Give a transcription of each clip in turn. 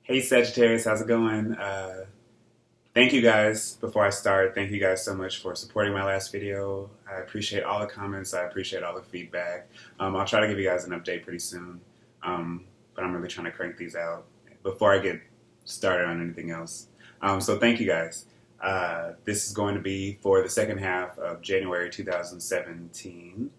Hey Sagittarius, how's it going? Thank you guys, before I start, thank you guys so much for supporting my last video. I appreciate all the comments, I appreciate all the feedback. I'll try to give you guys an update pretty soon, but I'm really trying to crank these out before I get started on anything else. So thank you guys. This is going to be for the second half of January 2017.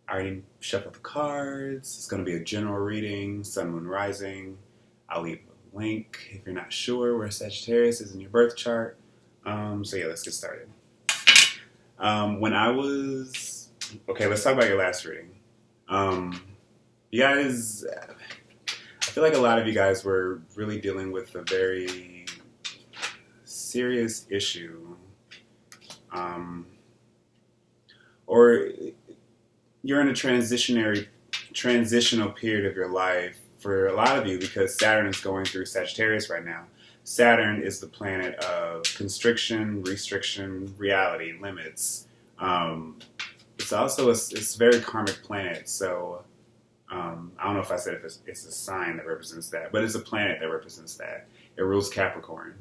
I already shuffled the cards. It's going to be a general reading, Sun, Moon, Rising. I'll leave a link if you're not sure where Sagittarius is in your birth chart. So yeah, let's get started. Okay, let's talk about your last reading. You guys, I feel like a lot of you guys were really dealing with a very serious issue. Or you're in a transitional period of your life for a lot of you because Saturn is going through Sagittarius right now. Saturn is the planet of constriction, restriction, reality, limits. It's also it's a very karmic planet, so I don't know if I said if it's a sign that represents that, but it's a planet that represents that. It rules Capricorn.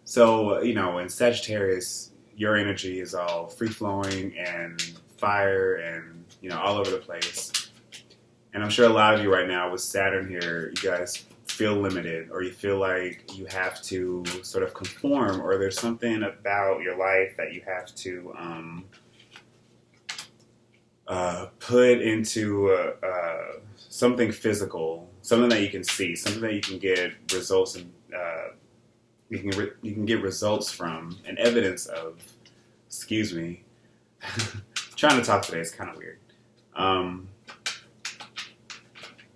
So, in Sagittarius, your energy is all free-flowing and fire and, all over the place. And I'm sure a lot of you right now with Saturn here, you guys feel limited, or you feel like you have to sort of conform, or there's something about your life that you have to put into something physical, something that you can see, something that you can get results and you can get results from and evidence of. Excuse me. Trying to talk today is kind of weird.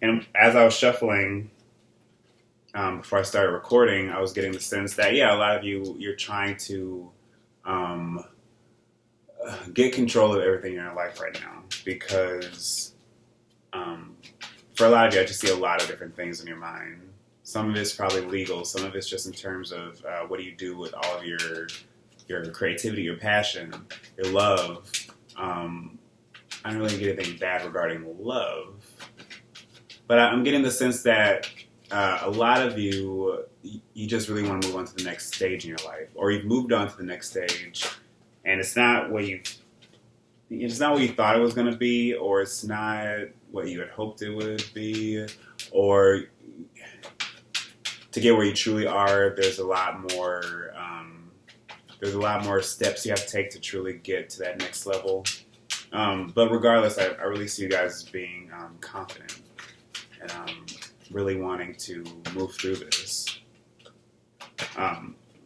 And as I was shuffling before I started recording, I was getting the sense that, a lot of you're trying to get control of everything in your life right now because for a lot of you, I just see a lot of different things in your mind. Some of it's probably legal. Some of it's just in terms of what do you do with all of your creativity, your passion, your love. I don't really get anything bad regarding love. But I'm getting the sense that a lot of you just really want to move on to the next stage in your life. Or you've moved on to the next stage, and it's not what you thought it was going to be, or it's not what you had hoped it would be, or to get where you truly are, there's a lot more steps you have to take to truly get to that next level. But regardless, I really see you guys as being confident and really wanting to move through this.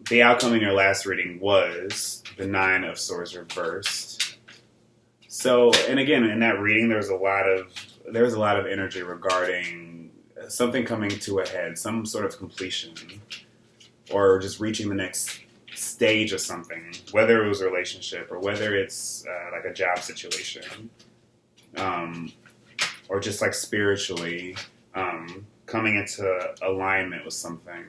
The outcome in your last reading was the 9 of Swords reversed. So, and again, in that reading, there was a lot of energy regarding something coming to a head, some sort of completion, or just reaching the next stage of something, whether it was a relationship or whether it's like a job situation, or just like spiritually coming into alignment with something.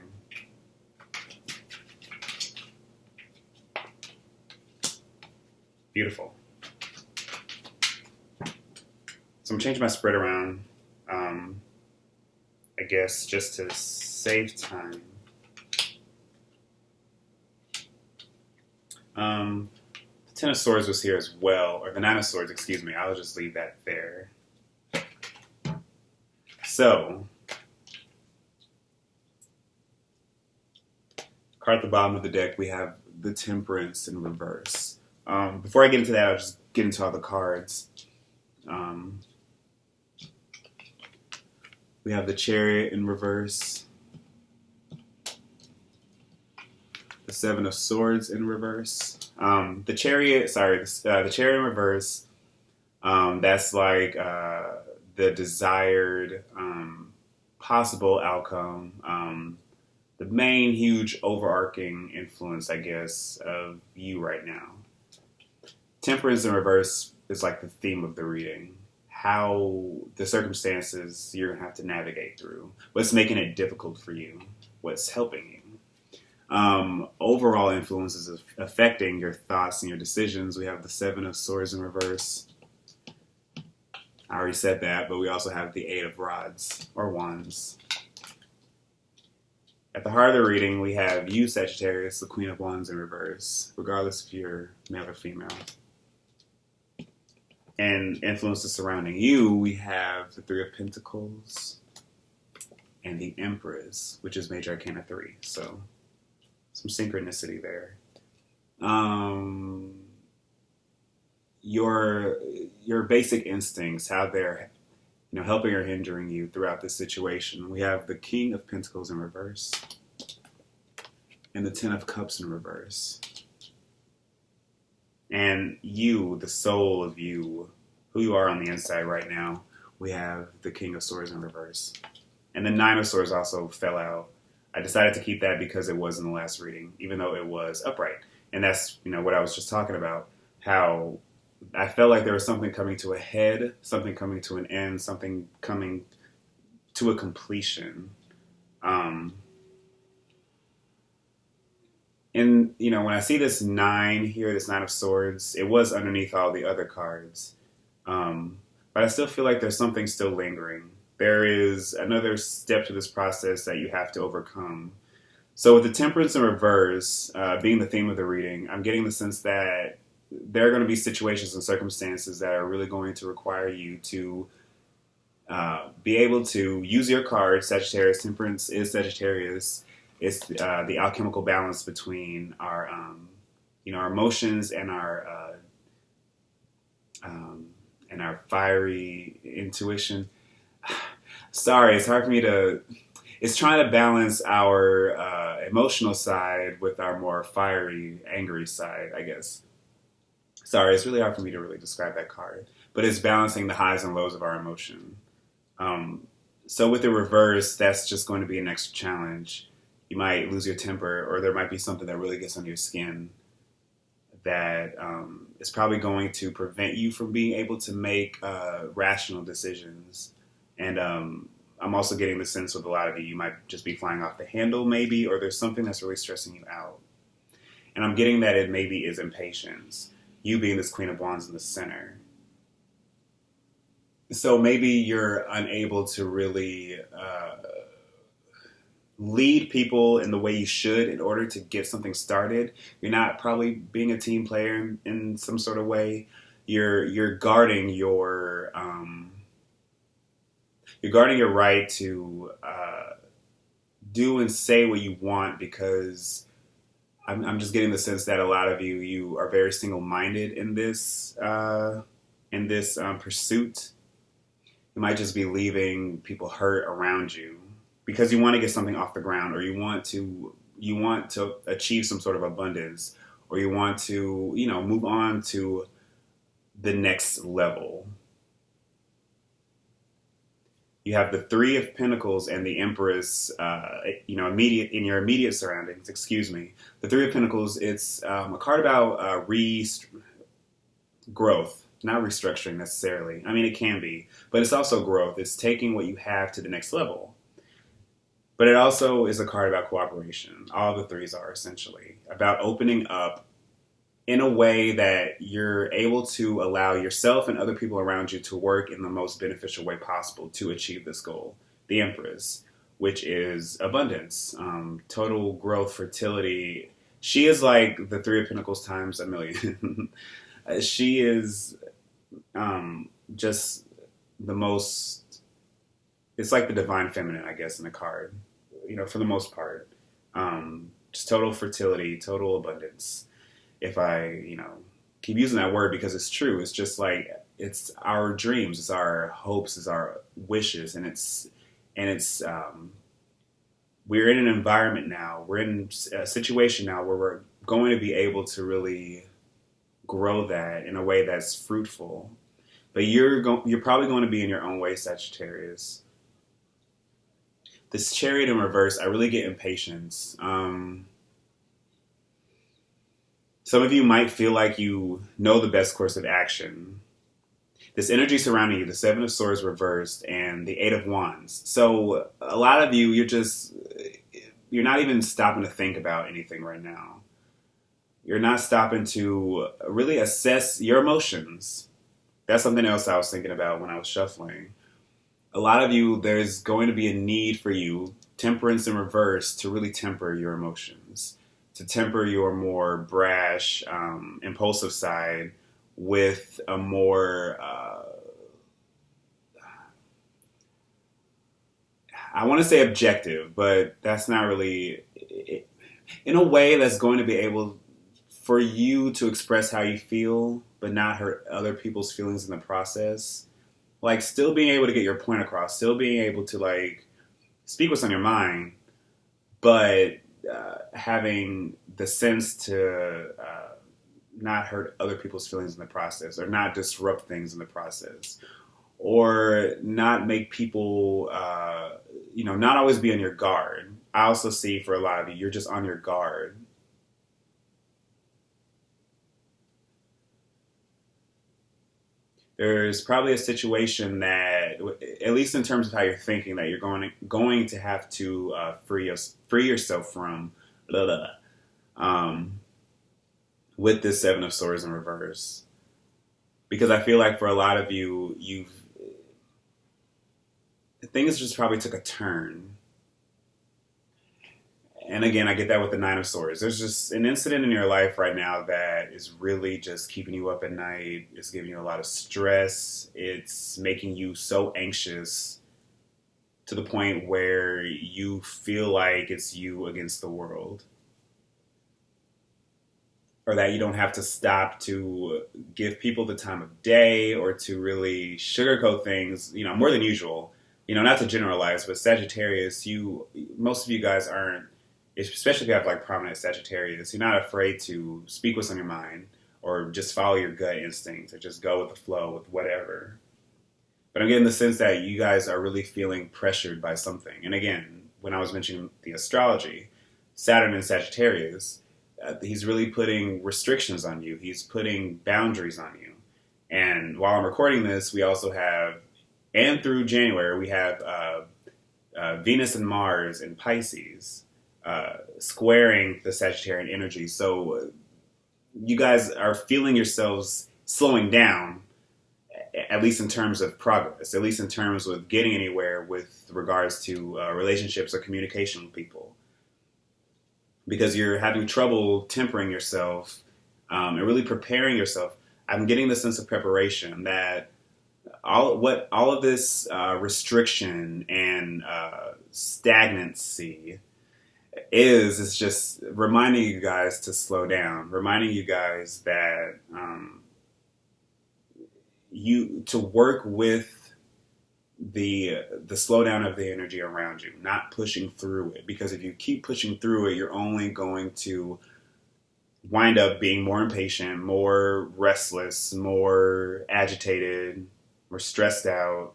Beautiful. So I'm changing my spread around, I guess, just to save time. The 10 of Swords was here as well, or the 9 of Swords, excuse me. I'll just leave that there. So, card at the bottom of the deck, we have the Temperance in reverse. Before I get into that, I'll just get into all the cards. We have the Chariot in reverse. The 7 of Swords in reverse. The Chariot in reverse, that's like the desired possible outcome, the main huge overarching influence, I guess, of you right now. Temperance in reverse is like the theme of the reading. How the circumstances you're going to have to navigate through. What's making it difficult for you. What's helping you. Overall influences affecting your thoughts and your decisions. We have the 7 of Swords in reverse. I already said that, but we also have the Eight of Rods, or Wands. At the heart of the reading, we have you, Sagittarius, the Queen of Wands in reverse, regardless if you're male or female. And influences surrounding you, we have the Three of Pentacles and the Empress, which is Major Arcana 3. So, some synchronicity there. Your basic instincts, how they're helping or hindering you throughout this situation. We have the King of Pentacles in reverse and the Ten of Cups in reverse. And you, the soul of you, who you are on the inside right now, we have the King of Swords in reverse. And the Nine of Swords also fell out. I decided to keep that because it was in the last reading, even though it was upright. And that's, what I was just talking about, how I felt like there was something coming to a head, something coming to an end, something coming to a completion. And, when I see this 9 here, this 9 of Swords, it was underneath all the other cards. But I still feel like there's something still lingering. There is another step to this process that you have to overcome. So with the Temperance in reverse being the theme of the reading, I'm getting the sense that there are going to be situations and circumstances that are really going to require you to be able to use your card. Sagittarius, Temperance is Sagittarius. It's the alchemical balance between our, our emotions and our fiery intuition. Sorry, it's hard for me to. It's trying to balance our emotional side with our more fiery, angry side, I guess. Sorry, it's really hard for me to really describe that card. But it's balancing the highs and lows of our emotion. So with the reverse, that's just going to be an extra challenge. You might lose your temper, or there might be something that really gets under your skin that is probably going to prevent you from being able to make rational decisions. And I'm also getting the sense with a lot of you might just be flying off the handle maybe, or there's something that's really stressing you out. And I'm getting that it maybe is impatience. You being this Queen of Wands in the center. So maybe you're unable to really lead people in the way you should in order to get something started. You're not probably being a team player in some sort of way. You're guarding your right to do and say what you want, because I'm just getting the sense that a lot of you are very single-minded in this pursuit. You might just be leaving people hurt around you because you want to get something off the ground, or you want to achieve some sort of abundance, or you want to move on to the next level. You have the Three of Pentacles and the Empress, in your immediate surroundings. Excuse me. The Three of Pentacles, it's a card about growth, not restructuring necessarily. I mean, it can be, but it's also growth. It's taking what you have to the next level. But it also is a card about cooperation. All the threes are essentially about opening up in a way that you're able to allow yourself and other people around you to work in the most beneficial way possible to achieve this goal. The Empress, which is abundance, total growth, fertility. She is like the Three of Pentacles times a million. She is just the most, it's like the divine feminine, I guess, in a card, for the most part. Just total fertility, total abundance. If I, keep using that word because it's true. It's just like, it's our dreams, it's our hopes, it's our wishes, and it's we're in an environment now, we're in a situation now where we're going to be able to really grow that in a way that's fruitful. But you're probably going to be in your own way, Sagittarius. This Chariot in reverse, I really get impatience. Some of you might feel like you know the best course of action. This energy surrounding you, the Seven of Swords reversed, and the Eight of Wands. So a lot of you, you're not even stopping to think about anything right now. You're not stopping to really assess your emotions. That's something else I was thinking about when I was shuffling. A lot of you, there's going to be a need for you, temperance in reverse, to really temper your emotions, to temper your more brash, impulsive side with a more, I want to say objective, but that's not really, in a way that's going to be able for you to express how you feel, but not hurt other people's feelings in the process. Like, still being able to get your point across, still being able to, like, speak what's on your mind, but having the sense to not hurt other people's feelings in the process, or not disrupt things in the process, or not make people, not always be on your guard. I also see for a lot of you, you're just on your guard. There's probably a situation that, at least in terms of how you're thinking, that you're going to have to free yourself from, blah, blah, with this Seven of Swords in reverse. Because I feel like for a lot of you, things just probably took a turn. And again, I get that with the Nine of Swords. There's just an incident in your life right now that is really just keeping you up at night. It's giving you a lot of stress. It's making you so anxious to the point where you feel like it's you against the world. Or that you don't have to stop to give people the time of day, or to really sugarcoat things, more than usual. Not to generalize, but Sagittarius, most of you guys aren't, especially if you have like prominent Sagittarius, you're not afraid to speak what's on your mind, or just follow your gut instincts, or just go with the flow with whatever. But I'm getting the sense that you guys are really feeling pressured by something. And again, when I was mentioning the astrology, Saturn and Sagittarius, he's really putting restrictions on you. He's putting boundaries on you. And while I'm recording this, we also have, and through January, we have Venus and Mars in Pisces, squaring the Sagittarian energy. So you guys are feeling yourselves slowing down, at least in terms of progress, at least in terms of getting anywhere with regards to relationships or communication with people. Because you're having trouble tempering yourself and really preparing yourself. I'm getting the sense of preparation that all of this restriction and stagnancy is just reminding you guys to slow down, reminding you guys that you to work with the slowdown of the energy around you, not pushing through it. Because if you keep pushing through it, you're only going to wind up being more impatient, more restless, more agitated, more stressed out.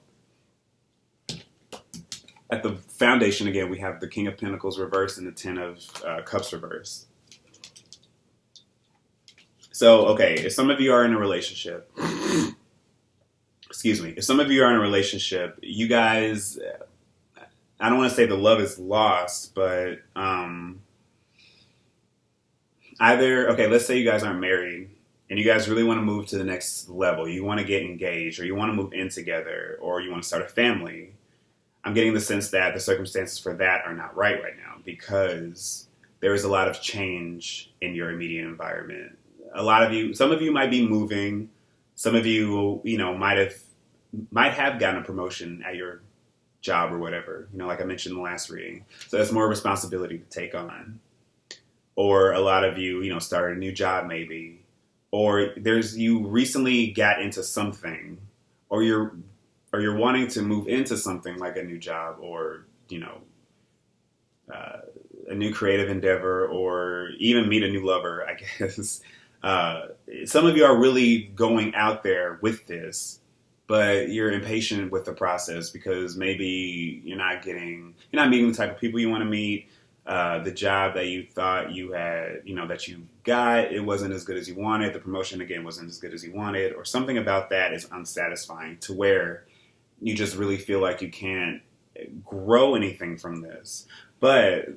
At the foundation, again, we have the King of Pentacles reversed and the Ten of Cups reversed. So, okay, if some of you are in a relationship, if some of you are in a relationship, you guys, I don't want to say the love is lost, but let's say you guys aren't married and you guys really want to move to the next level. You want to get engaged, or you want to move in together, or you want to start a family. I'm getting the sense that the circumstances for that are not right now, because there is a lot of change in your immediate environment. Some of you might be moving. Some of you, might have gotten a promotion at your job or whatever, like I mentioned in the last reading. So that's more responsibility to take on. Or a lot of you, started a new job maybe. Or you recently got into something, or you're wanting to move into something like a new job, or, a new creative endeavor, or even meet a new lover, I guess. Some of you are really going out there with this, but you're impatient with the process because maybe you're not meeting the type of people you want to meet. The job that you thought you had, that you got, it wasn't as good as you wanted. The promotion, again, wasn't as good as you wanted, or something about that is unsatisfying to where you just really feel like you can't grow anything from this. But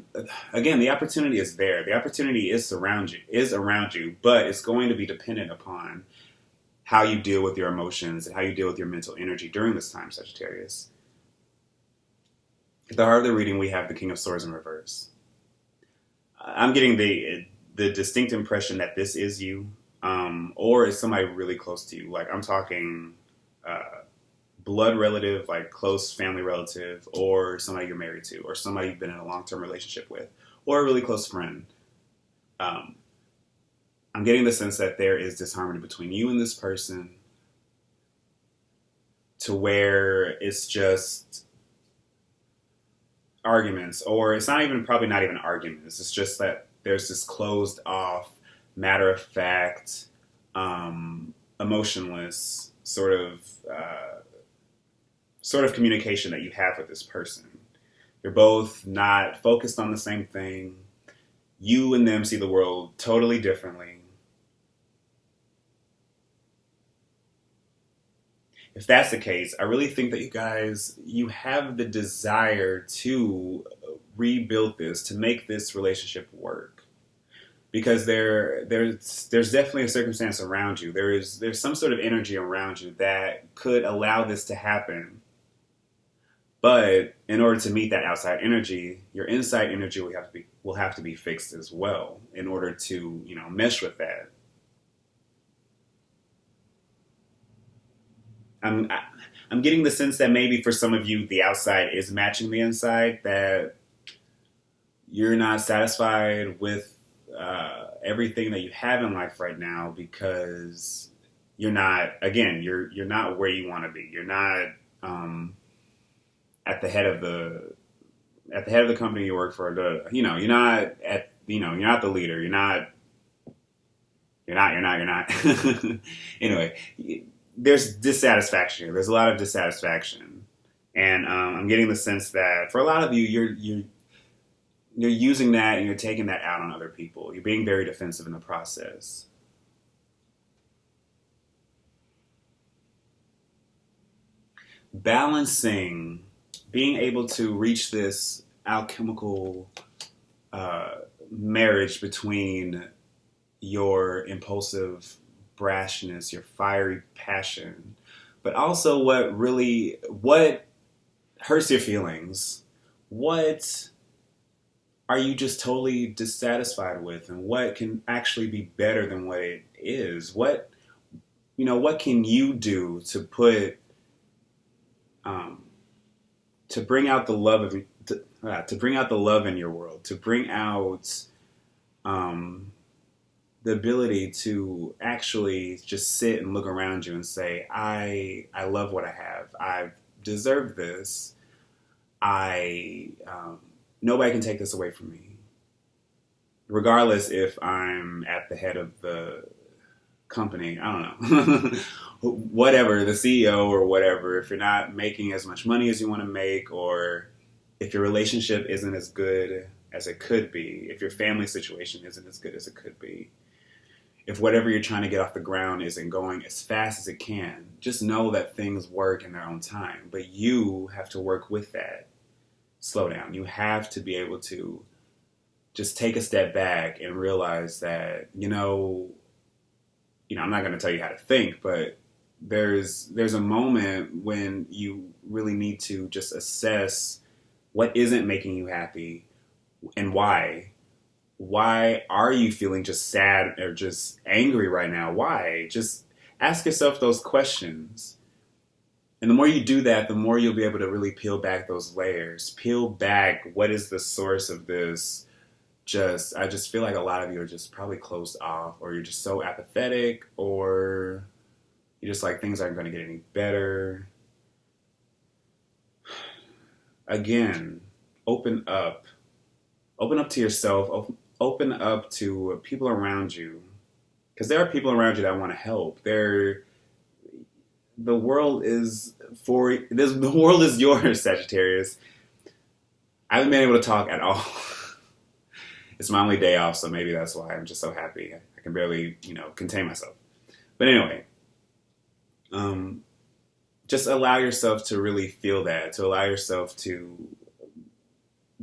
again, the opportunity is there. The opportunity is around you, but it's going to be dependent upon how you deal with your emotions and how you deal with your mental energy during this time, Sagittarius. At the heart of the reading, we have the King of Swords in reverse. I'm getting the distinct impression that this is you, or is somebody really close to you. Like, I'm talking blood relative, like close family relative, or somebody you're married to, or somebody you've been in a long-term relationship with, or a really close friend. I'm getting the sense that there is disharmony between you and this person, to where it's just arguments, or it's probably not even arguments. It's just that there's this closed off, matter of fact, emotionless sort of communication that you have with this person. You're both not focused on the same thing. You and them see the world totally differently. If that's the case, I really think that you have the desire to rebuild this, to make this relationship work. Because there's definitely a circumstance around you. There's some sort of energy around you that could allow this to happen. But in order to meet that outside energy, your inside energy will have to be fixed as well in order to, mesh with that. I'm getting the sense that maybe for some of you, the outside is matching the inside, that you're not satisfied with everything that you have in life right now because you're not where you want to be. You're not at the head of the company you work for. You're not the leader. You're not. Anyway. There's dissatisfaction here. There's a lot of dissatisfaction. And I'm getting the sense that for a lot of you, you're using that and you're taking that out on other people. You're being very defensive in the process. Balancing, being able to reach this alchemical marriage between your impulsive brashness, your fiery passion, but also what hurts your feelings, what are you just totally dissatisfied with, and what can actually be better than what it is? What can you do to put to bring out the love to bring out the love in your world, to bring out the ability to actually just sit and look around you and say, I love what I have. I've deserved this. Nobody can take this away from me. Regardless if I'm at the head of the company, I don't know, whatever, the CEO or whatever, if you're not making as much money as you want to make, or if your relationship isn't as good as it could be, if your family situation isn't as good as it could be, if whatever you're trying to get off the ground isn't going as fast as it can, just know that things work in their own time. But you have to work with that. Slow down. You have to be able to just take a step back and realize that, I'm not going to tell you how to think, but there's a moment when you really need to just assess what isn't making you happy and why. Why are you feeling just sad or just angry right now? Why? Just ask yourself those questions. And the more you do that, the more you'll be able to really peel back those layers. Peel back what is the source of this. I just feel like a lot of you are just probably closed off, or you're just so apathetic, or you're just like things aren't going to get any better. Again, open up. Open up to yourself. Open up to people around you, because there are people around you that want to help. The world is yours, Sagittarius. I haven't been able to talk at all. It's my only day off, so maybe that's why I'm just so happy. I can barely, contain myself. But anyway, just allow yourself to really feel that, to allow yourself to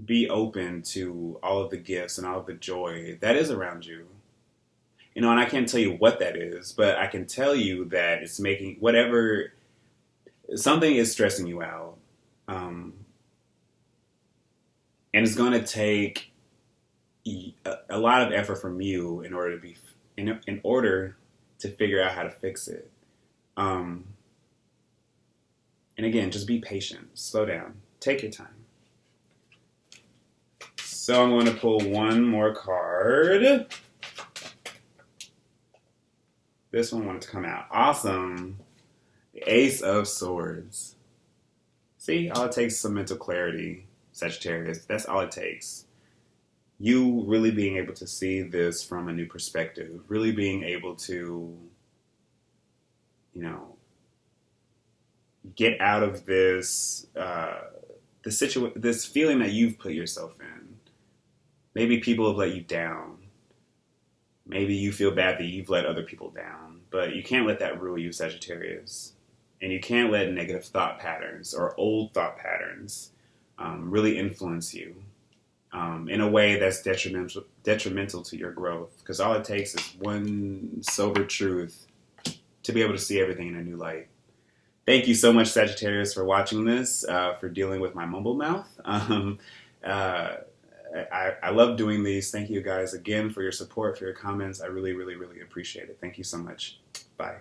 be open to all of the gifts and all of the joy that is around you. You know, and I can't tell you what that is, but I can tell you that it's making whatever, something is stressing you out. And it's going to take a lot of effort from you in order to be, in order to figure out how to fix it. And again, just be patient. Slow down. Take your time. So I'm going to pull one more card. This one wanted to come out. Awesome. The Ace of Swords. See, all it takes is some mental clarity, Sagittarius. That's all it takes. You really being able to see this from a new perspective. Really being able to, you know, get out of this this feeling that you've put yourself in. Maybe people have let you down. Maybe you feel bad that you've let other people down. But you can't let that rule you, Sagittarius. And you can't let negative thought patterns or old thought patterns really influence you in a way that's detrimental to your growth. Because all it takes is one sober truth to be able to see everything in a new light. Thank you so much, Sagittarius, for watching this, for dealing with my mumble mouth. I love doing these. Thank you guys again for your support, for your comments. I really, really, really appreciate it. Thank you so much. Bye.